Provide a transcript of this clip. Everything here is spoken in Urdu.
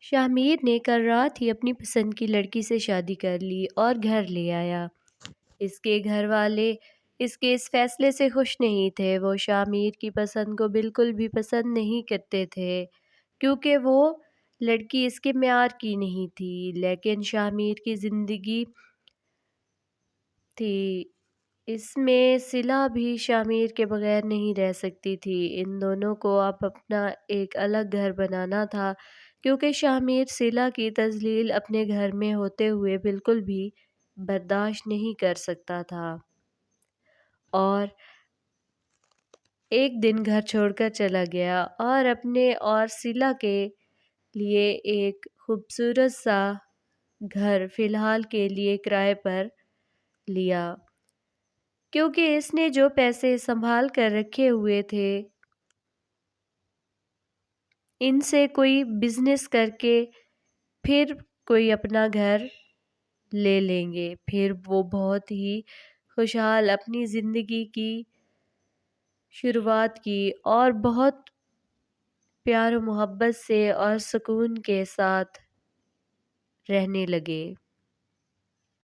شاہ نے کل رات ہی اپنی پسند کی لڑکی سے شادی کر لی اور گھر لے آیا۔ اس کے گھر والے اس کے اس فیصلے سے خوش نہیں تھے۔ وہ شاہ کی پسند کو بالکل بھی پسند نہیں کرتے تھے کیونکہ وہ لڑکی اس کے معیار کی نہیں تھی، لیکن شاہ کی زندگی تھی، اس میں صلہ بھی شاہ کے بغیر نہیں رہ سکتی تھی۔ ان دونوں کو اب اپنا ایک الگ گھر بنانا تھا کیونکہ شاہ صلہ کی تذلیل اپنے گھر میں ہوتے ہوئے بالکل بھی برداشت نہیں کر سکتا تھا، اور ایک دن گھر چھوڑ کر چلا گیا اور اپنے اور صلہ کے لیے ایک خوبصورت سا گھر فی الحال کے لیے کرائے پر لیا، کیونکہ اس نے جو پیسے سنبھال کر رکھے ہوئے تھے ان سے کوئی بزنس کر کے پھر کوئی اپنا گھر لے لیں گے۔ پھر وہ بہت ہی خوشحال اپنی زندگی کی شروعات کی اور بہت پیار و محبت سے اور سکون کے ساتھ رہنے لگے۔